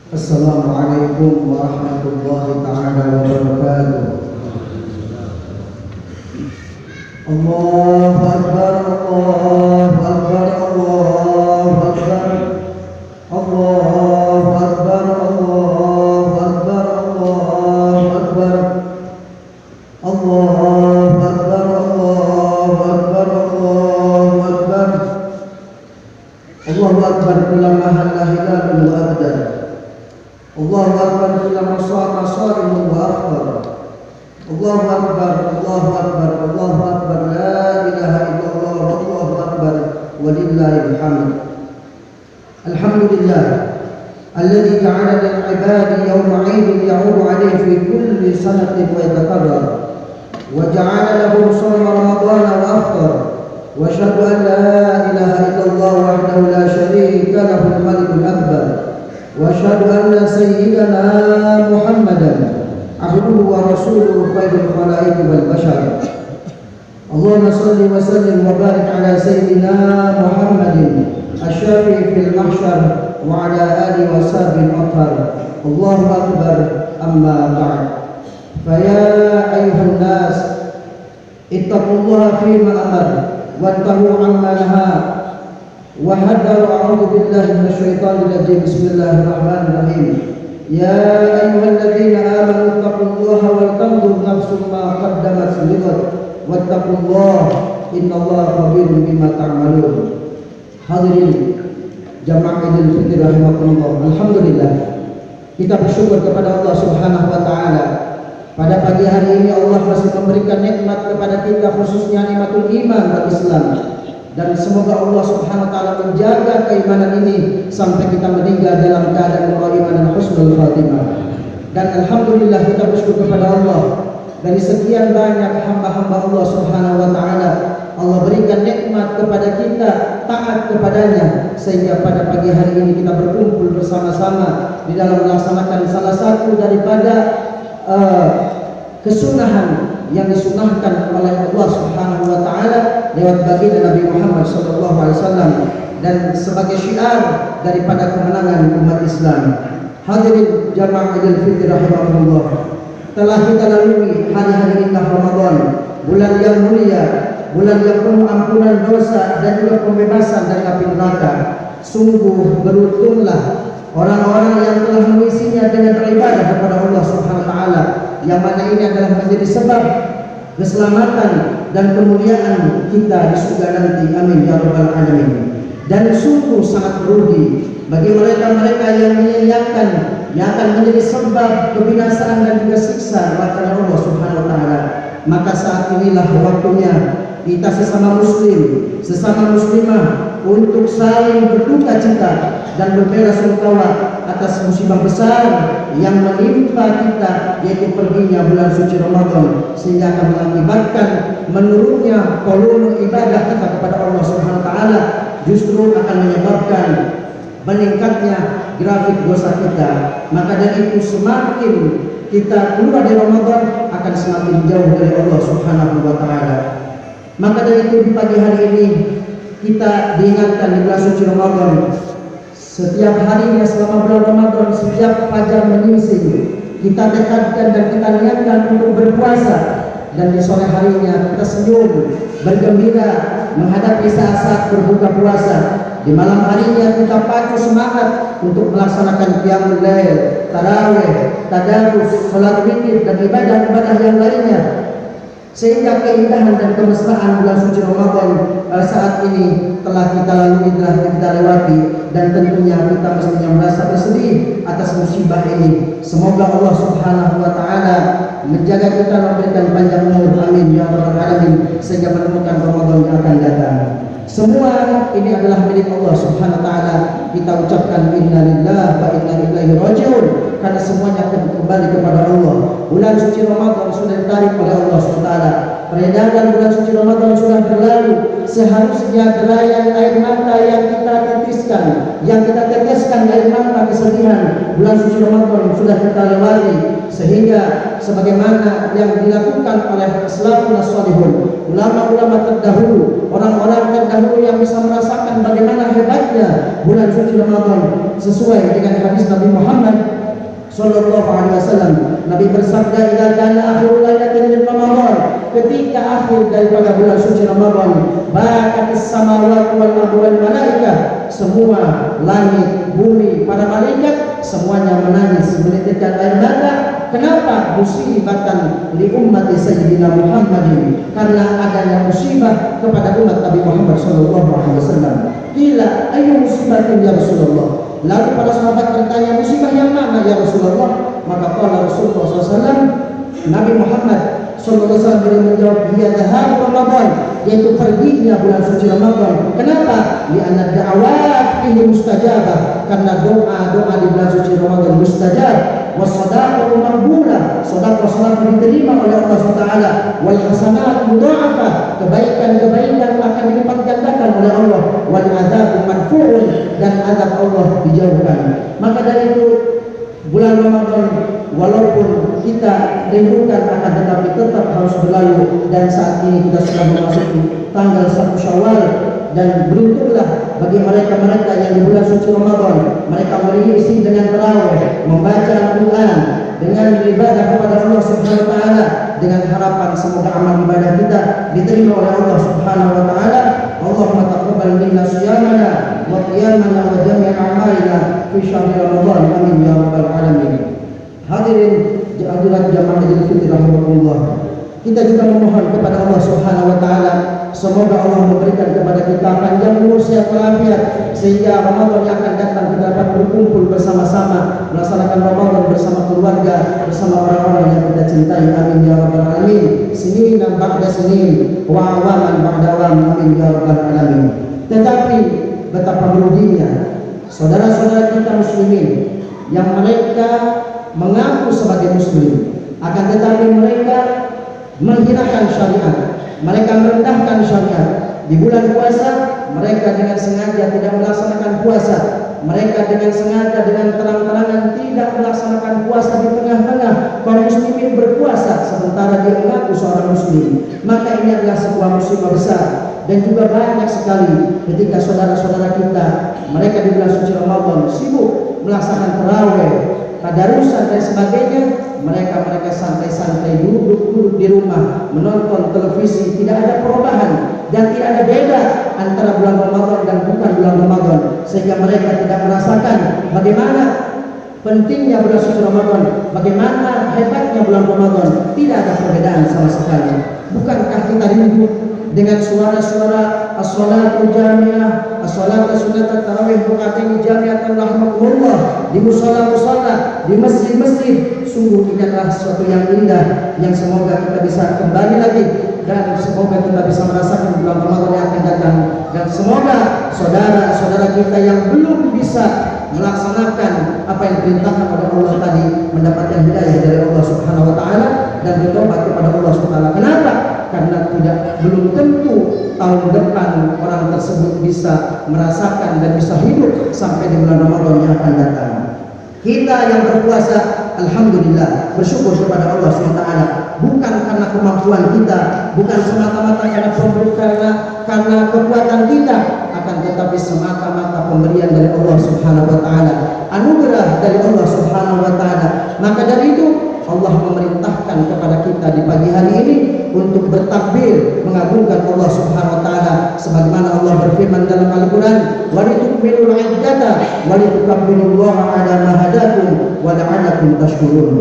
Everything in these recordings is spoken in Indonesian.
Assalamualaikum warahmatullahi ta'ala wabarakatuh. Allahu Akbar, Allahu Akbar, Allahu Akbar, Allahu Akbar, Allahu Akbar, Allahu Akbar, Allahu Akbar, Allahu Akbar, Allahu Akbar, Allahu Akbar, kullama halla hilalun wa abdan, Allahu Akbar, kullama shama shaimun wa afṭar, Allahu Akbar, Allahu Akbar, Allahu Akbar, la ilaha illallah, Allahu Akbar, walillahil hamd. Alhamdulillah alladzi ja'ala lil 'ibadi yawma 'idin ya'udu 'alayhi fi kulli sanatin wa yatakarrar, wa ja'ala lahum shawma ramadana wa afṭar, wa asyhadu an la ilaha illallah wahdahu la syarika lahu al-malikul akbar, wa asyhadu anna sayyidana Muhammadan abduhu wa rasuluhu khairul khalaiqi wal bashar. Allahumma shalli wa sallim wa barik ala sayyidina Muhammadin asy-syafi'i fil mahsyar wa ala alihi wa sahbihi al-athhar. Allahu akbar, amma ba'd. Fa ya ayyuhan nas ittaqullaha fima amar wantahu amma naha wa hadaru. A'udzu billahi minasy syaithanir rajim. Bismillahirrahmanirrahim. Ya ayyuhalladzina amanu taqullaha wal tanzur nafsum ma qaddamat lighad wattaqullaha innallaha khabirum bima ta'malun. Hadirin jamaah Idul Fitri rahimakumullah. Alhamdulillah, kita bersyukur kepada Allah Subhanahu wa taala. Pada pagi hari ini Allah masih memberikan nikmat kepada kita, khususnya nikmatul iman dan Islam. Dan semoga Allah Subhanahu wa taala menjaga keimanan ini sampai kita meninggal dalam keadaan beriman dan husnul khatimah. Dan alhamdulillah kita bersyukur kepada Allah, dari sekian banyak hamba-hamba Allah Subhanahu wa taala, Allah berikan nikmat kepada kita, taat kepadanya, sehingga pada pagi hari ini kita berkumpul bersama-sama di dalam melaksanakan salah satu daripada kesunahan yang disunahkan oleh Allah Subhanahu wa taala lewat baginda Nabi Muhammad sallallahu alaihi wasallam, dan sebagai syiar daripada kemenangan umat Islam. Hadirin jamaah Idul Fitri rahimahullah, telah kita lalui hari-hari indah Ramadan, bulan yang mulia, bulan yang penuh ampunan dosa dan juga pembebasan dari api neraka. Sungguh beruntunglah orang-orang yang telah mengisinya dengan beribadah kepada Allah Subhanahu wa taala, yang mana ini adalah menjadi sebab keselamatan dan kemuliaan kita di surga nanti. Amin ya rabbal alamin. Dan sungguh sangat merugi bagi mereka-mereka yang menyia-nyiakan, yang akan menjadi sebab kebinasaan dan juga siksa maka Allah Subhanahu wa taala. Maka saat inilah waktunya kita sesama muslim, sesama muslimah untuk saling berduka cita dan berbela-sungkawa atas musibah besar yang menimpa kita, yaitu perginya bulan suci Ramadan, sehingga akan mengakibatkan menurunnya volume ibadah kita kepada Allah Subhanahu wa taala, justru akan menyebabkan meningkatnya grafik dosa kita. Maka dari itu semakin kita keluar dari Ramadan akan semakin jauh dari Allah Subhanahu wa taala. Maka dari itu di pagi hari ini kita diingatkan di bulan suci Ramadan, setiap harinya selama bulan Ramadan, setiap fajar menyingsing, kita tekadkan dan kita niatkan untuk berpuasa, dan di sore harinya kita senyum, bergembira menghadapi saat-saat berbuka puasa. Di malam harinya kita pacu semangat untuk melaksanakan qiyamul lail, tarawih, tadarus, salat witir dan ibadah-ibadah yang lainnya, sehingga keindahan dan kemesraan bulan suci Ramadan saat ini telah kita lalui, telah kita lewati, dan tentunya kita mestinya merasa bersedih atas musibah ini. Semoga Allah Subhanahu wa taala menjaga kita, memberikan panjang umur, amin ya rabbal alamin, sehingga menemukan Ramadan yang akan datang. Semua ini adalah milik Allah Subhanahu wa taala. Kita ucapkan inna lillahi wa inna ilaihi raji'un, karena semuanya akan kembali kepada Allah. Bulan suci Ramadan sudah ditarik oleh Allah Subhanahu wa taala. Peredaran bulan suci Ramadan sudah berlalu. Seharusnya derayan air mata yang kita titiskan, yang kita teteskan air mata kesedihan bulan suci Ramadan sudah kita lewati. sehingga sebagaimana yang dilakukan oleh salafun salihun, ulama-ulama terdahulu, orang-orang terdahulu yang bisa merasakan bagaimana hebatnya bulan suci Ramadan, sesuai dengan hadis Nabi Muhammad sallallahu alaihi wasallam. Nabi bersabda, "Idza kana akhirul lailatin min Ramadan," ketika akhir daripada bulan suci Ramadan, "bakatis samawati wal ardu wal malaikah," semua langit, bumi, para malaikat semuanya menangis menitikkan air mata. Kenapa? Musibatan li ummati sayyidina Muhammadin, karena adanya musibah kepada umat Nabi Muhammad sallallahu alaihi wasallam. Qila ayyu musibatin ya Rasulullah? Lalu para sahabat bertanya, musibah yang mana ya Rasulullah? Maka qala Rasulullah SAW, Nabi Muhammad sallallahu alaihi wasallam menjawab, "Hiya dhahab Ramadan," yaitu perginya bulan suci Ramadan. Kenapa? Li'anna da'awat fihi mustajabah, karena doa-doa di bulan suci Ramadan mustajab. Wassadaqatu maqbulah, sedekah diterima oleh Allah SWT. Wal hasanat mudha'afah, kebaikan-kebaikan akan dilipat gandakan oleh Allah. Wal adzab marfu'un, dan azab Allah dijauhkan. Maka dari itu bulan Ramadan walaupun kita rindukan akan tetapi tetap harus berlalu, dan saat ini kita sudah memasuki tanggal 1 Syawal. Dan beruntunglah bagi mereka-mereka yang di bulan suci Ramadan mereka mengisi dengan tarawih, membaca Al-Quran, dengan beribadah kepada Allah Subhanahu wa taala, dengan harapan semoga amal ibadah kita diterima oleh Allah Subhanahu wa taala. Allahumma taqabbal minna shiyamana wa qiyamana wa jami' a'malina fi syahr Ramadan, amin ya rabbal alamin. Hadirin hadirat jamaah Idul Fitri rahimakumullah, kita juga memohon kepada Allah Subhanahu wa taala semoga Allah memberikan kepada kita panjang umur, sehat walafiat, sehingga Ramadan yang akan datang kita dapat berkumpul bersama-sama melaksanakan Ramadan bersama keluarga, bersama orang-orang yang kita cintai, amin ya rabbal alamin. Sinin ba'da sinin wa awaman ba'da awam, amin ya rabbal alamin. Tetapi betapa meruginya saudara-saudara kita muslimin yang mereka mengaku sebagai muslim, akan tetapi mereka menghinakan syariat, mereka merendahkan syariat. Di bulan puasa mereka dengan sengaja tidak melaksanakan puasa, mereka dengan sengaja dengan terang-terangan tidak melaksanakan puasa di tengah-tengah kaum muslimin berpuasa sementara dia mengaku seorang muslim. Maka ini adalah sebuah musibah besar. Dan juga banyak sekali ketika saudara-saudara kita mereka di bulan suci Ramadan sibuk melaksanakan tarawih, tadarusan dan sebagainya, mereka santai-santai duduk di rumah menonton televisi, tidak ada perubahan dan tidak ada beda antara bulan Ramadan dan bukan bulan Ramadan, sehingga mereka tidak merasakan bagaimana pentingnya bulan suci Ramadan, bagaimana hebatnya bulan Ramadan. Tidak ada perbedaan sama sekali. Bukankah kita rindu dengan suara-suara as-salatu jami'ah, as-salatu sunat tarawih rakatain jami'atan rahmatullah di musalla-musalla, di masjid-masjid? Sungguh ini adalah sesuatu yang indah yang semoga kita bisa kembali lagi, dan semoga kita bisa merasakan bulan Ramadan yang akan datang. Dan semoga saudara-saudara kita yang belum bisa melaksanakan apa yang diperintahkan oleh Allah tadi mendapatkan hidayah dari Allah Subhanahu wa taala dan bertobat kepada Allah Subhanahu wa taala. Kenapa? Karena belum tentu tahun depan orang tersebut bisa merasakan dan bisa hidup sampai di bulan Ramadan yang akan datang. Kita yang berpuasa, alhamdulillah, bersyukur kepada Allah SWT, bukan karena kemampuan kita, bukan semata-mata karena kekuatan kita, akan tetapi semata-mata pemberian dari Allah Subhanahu wa taala, anugerah dari Allah Subhanahu wa taala. Maka dari itu Allah memerintahkan kepada kita di pagi hari ini untuk bertakbir mengagungkan Allah Subhanahu wa taala, sebagaimana Allah berfirman dalam Al-Qur'an, "Wa litukmilul 'iddata wa litukabbirullaha 'ala ma hadakum wa la'allakum tashkurun."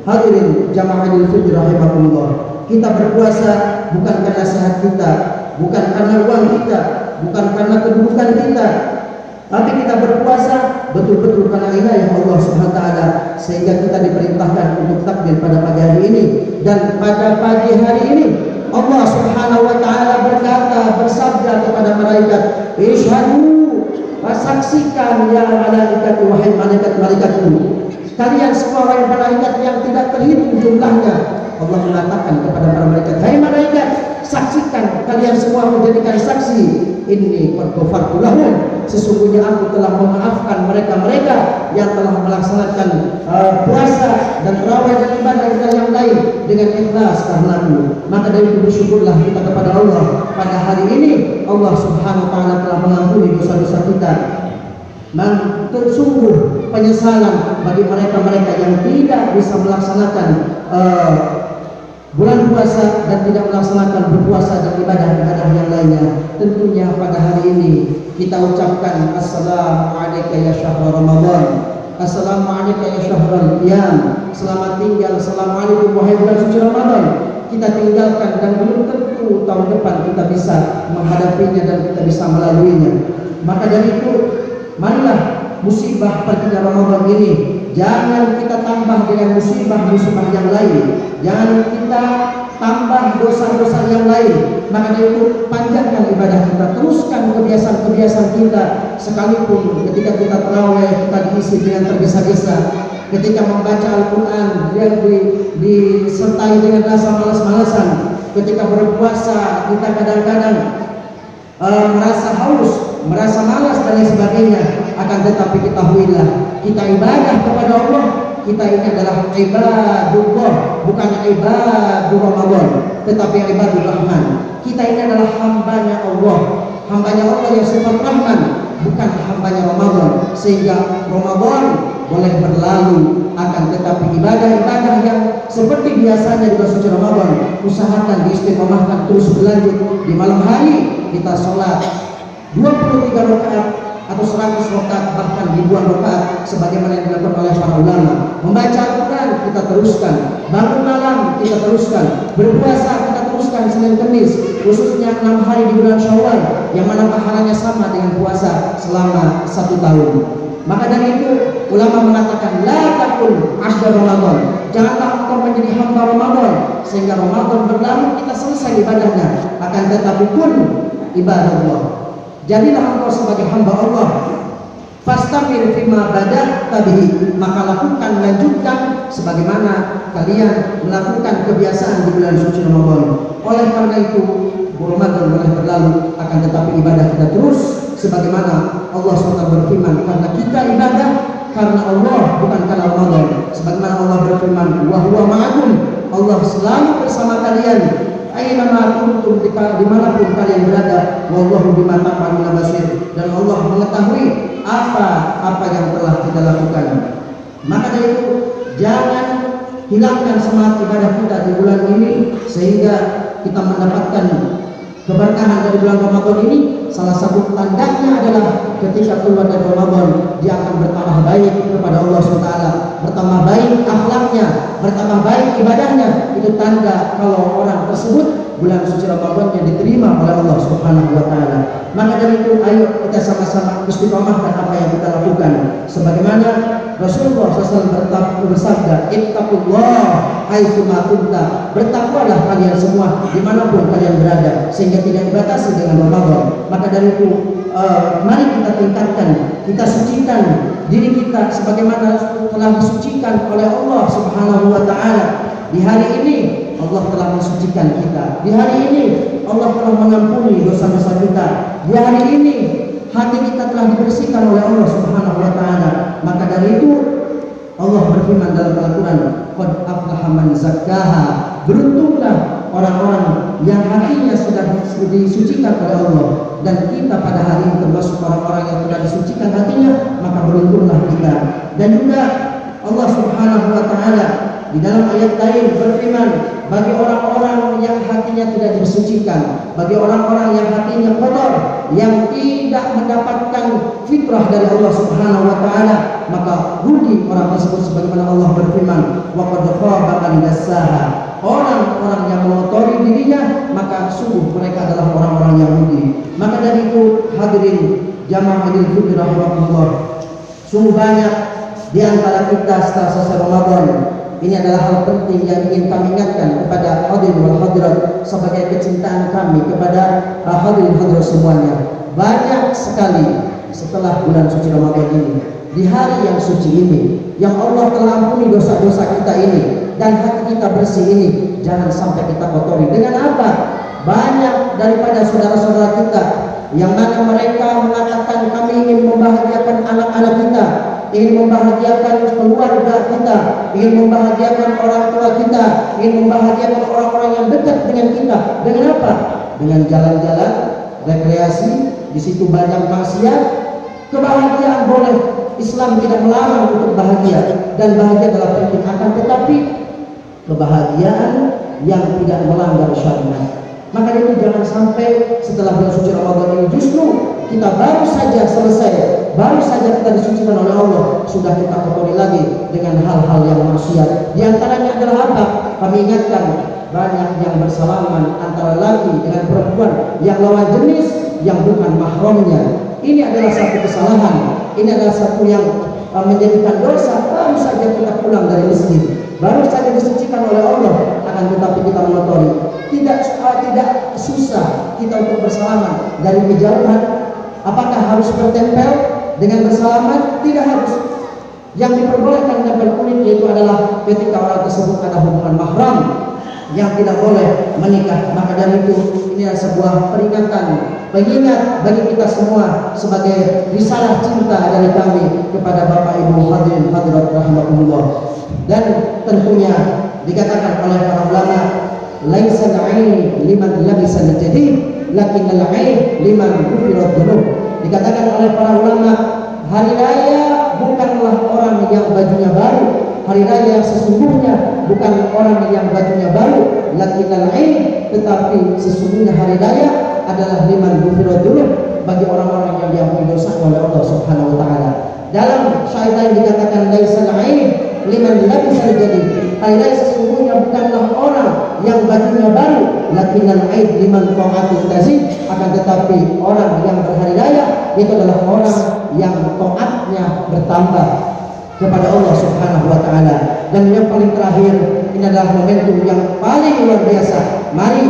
Hadirin jamaah Idul Fitri rahimakumullah, kita berpuasa bukan karena sehat kita, bukan karena uang kita, bukan karena kedudukan kita, tapi kita berpuasa betul-betul karena hidayah Allah Subhanahu wa taala, sehingga kita diperintahkan untuk takbir pada pagi hari ini. Dan pada pagi hari ini Allah Subhanahu wa taala bersabda kepada malaikat, "Ishhadu," saksikan ya malaikat, wahai malaikat-malaikatku, kalian semua malaikat yang tidak terhitung jumlahnya. Allah mengatakan kepada para malaikat, "Hai malaikat, saksikan, kalian semua menjadikan saksi, inni qad ghafartu lahum, sesungguhnya aku telah memaafkan mereka-mereka yang telah melaksanakan puasa dan tarawih dan ibadah yang lain dengan ikhlas karenaku. Maka dari itu bersyukurlah kita kepada Allah pada hari ini. Allah Subhanahu wa taala telah mengampuni dosa-dosa kita. Dan tersungguh penyesalan bagi mereka-mereka yang tidak bisa melaksanakan bulan puasa dan tidak melaksanakan berpuasa dan ibadah-ibadah yang lainnya. Tentunya pada hari ini kita ucapkan Assalamualaikum ya syahrul Ramadan, Assalamualaikum ya syahrul qiyam. Selamat tinggal, Assalamualaikum wahai bulan suci Ramadan. Kita tinggalkan dan belum tentu tahun depan kita bisa menghadapinya dan kita bisa melaluinya. Maka dari itu, marilah musibah perginya Ramadan ini jangan kita tambah dengan musibah-musibah yang lain. Jangan kita tambah dosa-dosa yang lain. Maka dari itu panjangkan ibadah kita, teruskan kebiasaan-kebiasaan kita. Sekalipun ketika kita tarawih kita diisi dengan tergesa-gesa, ketika membaca Al-Quran dia disertai dengan rasa malas-malasan, ketika berpuasa kita kadang-kadang merasa haus, merasa malas dan lain sebagainya. Akan tetapi ketahuilah, kita ibadah kepada Allah, kita ini adalah ibadullah, bukan ibadur Ramadan, tetapi ibadur Rahman. Kita ini adalah hambanya Allah yang sifat Rahman, bukan hambanya Ramadan. Sehingga Ramadan boleh berlalu, akan tetapi ibadah-ibadah yang seperti biasanya di bulan suci Ramadan usahakan diistiqomahkan terus berlanjut. Di malam hari kita sholat 23 rakaat atau 100 rakaat, bahkan ribuan rakaat sebagaimana yang dilakukan oleh para ulama. Membaca Al-Quran kita teruskan, bangun malam kita teruskan, berpuasa kita teruskan Senin Kamis, khususnya 6 hari di bulan Syawal yang mana pahalanya sama dengan puasa selama 1 tahun. Maka dari itu ulama mengatakan la takun asda Ramadan, janganlah engkau menjadi hamba Ramadan sehingga Ramadan berlalu kita selesai ibadahnya. Akan tetapi pun ibadah Allah, jadilah engkau sebagai hamba Allah. Fastamir fima badah tabihi, maka lakukan, lanjutkan sebagaimana kalian melakukan kebiasaan di bulan suci Ramadan. Oleh karena itu Ramadan boleh berlalu, akan tetapi ibadah kita terus sebagaimana Allah SWT berfirman, karena kita ibadah karena Allah, bukan karena Ramadan. Sebagaimana Allah berfirman, wa huwa ma'akum, Allah selalu bersama kalian, aina ma kuntum, dimanapun kalian berada, wallahu bima ta'maluna basir, dan Allah mengetahui apa yang telah kita lakukan. Maka dari itu jangan hilangkan semangat ibadah kita di bulan ini sehingga kita mendapatkan keberkahan dari bulan Ramadan ini. Salah satu tandanya adalah ketika keluar dari Ramadan dia akan bertambah baik kepada Allah SWT, bertambah baik akhlaknya, bertambah baik ibadahnya. Itu tanda kalau orang tersebut bulan suci Ramadan yang diterima oleh Allah Subhanahu wa taala. Maka dari itu ayo kita sama-sama istiqomahkan apa yang kita lakukan. Sebagaimana Rasulullah SAW bersabda, ittaqullah haitsu ma kunta, bertakwalah kalian semua dimanapun kalian berada, sehingga tidak dibatasi dengan Ramadan. Maka dari itu mari kita tingkatkan, kita sucikan diri kita sebagaimana telah disucikan oleh Allah Subhanahu wa taala. Di hari ini Allah telah mensucikan kita. Di hari ini Allah telah mengampuni dosa-dosa kita. Di hari ini hati kita telah dibersihkan oleh Allah Subhanahu wa taala. Maka dari itu Allah berfirman dalam Al-Quran, qad aflaha man zakkaha, beruntunglah orang-orang yang hatinya sudah disucikan oleh Allah. Dan kita pada hari ini termasuk orang-orang yang sudah disucikan hatinya, maka beruntunglah kita. Dan juga Allah Subhanahu wa taala di dalam ayat lain berfirman, bagi orang-orang yang hatinya tidak disucikan, bagi orang-orang yang hatinya kotor, yang tidak mendapatkan fitrah dari Allah Subhanahu wa taala, maka rugi orang tersebut. Sebagaimana Allah berfirman, wa qad khaba man dassaha, orang-orang yang mengotori dirinya, maka sungguh mereka adalah orang-orang yang rugi. Maka dari itu hadirin jamaah Idul Fitri rahimahullah, sungguh banyak di antara kita setelah selesai Ramadan. Ini adalah hal penting yang ingin kami ingatkan kepada hadirin wal hadirat sebagai kecintaan kami kepada hadirin hadirat semuanya. Banyak sekali setelah bulan suci Ramadan ini, di hari yang suci ini, yang Allah telah ampuni dosa-dosa kita ini dan hati kita bersih ini, jangan sampai kita kotori. Dengan apa? banyak daripada saudara-saudara kita yang mana mereka mengatakan kami ingin membahagiakan anak-anak kita, ingin membahagiakan keluarga kita, ingin membahagiakan orang tua kita, ingin membahagiakan orang-orang yang dekat dengan kita. Dengan apa? Dengan jalan-jalan rekreasi, di situ banyak maksiat. Kebahagiaan boleh, Islam tidak melarang untuk bahagia, dan bahagia adalah penting, akan tetapi kebahagiaan yang tidak melanggar syariat. Maka itu jangan sampai setelah bulan suci Ramadan ini justru kita baru saja selesai, baru saja kita disucikan oleh Allah, sudah kita kotori lagi dengan hal-hal yang maksiat. Di antaranya adalah apa? Kami ingatkan, banyak yang bersalaman antara laki dengan perempuan yang lawan jenis yang bukan mahramnya. Ini adalah satu kesalahan, ini adalah satu yang menjadikan dosa. Baru saja kita pulang dari masjid, baru saja disucikan oleh Allah, akan tetapi kita mengotori. Tidak susah kita untuk bersalaman dari kejauhan. Apakah harus bertempel dengan bersalaman? Tidak harus. Yang diperbolehkan tempel kulit yaitu adalah ketika orang tersebut ada hubungan mahram yang tidak boleh menikah. Maka dari itu ini adalah sebuah peringatan, pengingat bagi kita semua sebagai risalah cinta dari kami kepada Bapak Ibu hadirin hadirat rahimakumullah. Dan tentunya dikatakan oleh para ulama, laisa al-'ain liman labisa al-jadid lakin al-'ain liman ghufira dzunub. Dikatakan oleh para ulama, hari raya bukanlah orang yang bajunya baru. Hari raya sesungguhnya bukan orang yang bajunya baru, lakin al-'ain, tetapi sesungguhnya hari raya adalah liman ghufira dzunub, bagi orang-orang yang diampuni dosa oleh Allah Subhanahu wa taala. Dalam syair lain dikatakan laisa al-'ain liman labisa al-jadid. Hari raya sesungguhnya bukanlah orang yang bajunya baru, lakin al-'aid liman ta'atul tazid, akan tetapi orang yang berhari raya itu adalah orang yang taatnya bertambah kepada Allah Subhanahu wa taala. Dan yang paling terakhir, ini adalah momentum yang paling luar biasa. Mari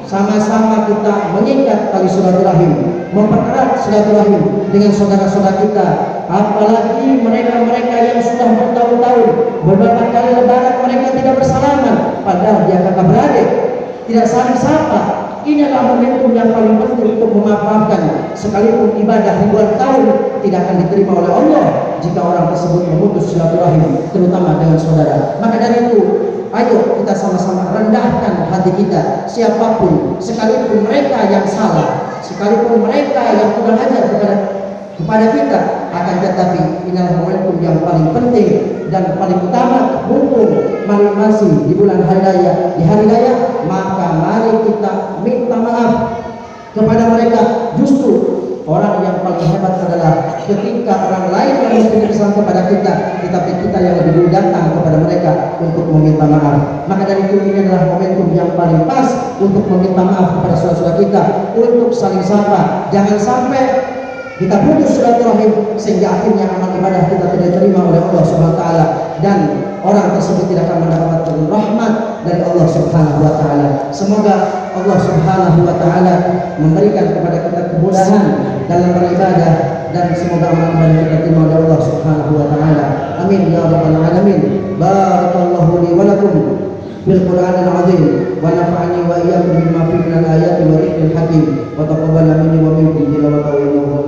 sama-sama kita mengikat tali silaturahim, mempererat silaturahim dengan saudara-saudara kita. Apalagi mereka-mereka yang sudah bertahun-tahun, beberapa kali lebaran mereka tidak bersalaman, padahal dia kakak beradik, tidak saling sapa. Ini adalah momentum yang paling penting untuk memaafkan. Sekalipun ibadah ribuan tahun tidak akan diterima oleh Allah jika orang tersebut memutus silaturahim, terutama dengan saudara. Maka dari itu, ayo kita sama-sama rendahkan hati kita. Siapapun, sekalipun mereka yang salah, sekalipun mereka yang kurang ajar kepada kita, akan tetapi inilah momentum yang paling penting dan paling utama. Mumpung masih di bulan hari raya, di hari raya, maka mari kita minta maaf kepada mereka. Justru orang yang paling hebat adalah ketika orang lain yang memberi kesalahan kepada kita, tetapi kita yang lebih dulu datang kepada mereka untuk meminta maaf. Maka dari itu ini adalah momentum yang paling pas untuk meminta maaf kepada saudara-saudara kita, untuk saling sapa. Jangan sampai kita putus silaturahim sehingga akhirnya amal ibadah kita tidak diterima oleh Allah Subhanahu wa taala, dan orang tersebut tidak akan mendapatkan rahmat dari Allah Subhanahu wa taala. Semoga Allah Subhanahu wa taala memberikan kepada kita kemudahan dalam beribadah, dan semoga amal ibadah kita diterima oleh Allah Subhanahu wa taala. Amin ya rabbal alamin. Barakallahu li wa lakum bil Qur'anil azim wa nafa'ani wa iyyakum bima fihi minal ayati wa dhikril hakim wa taqabbal minni wa minkum tilawatahu.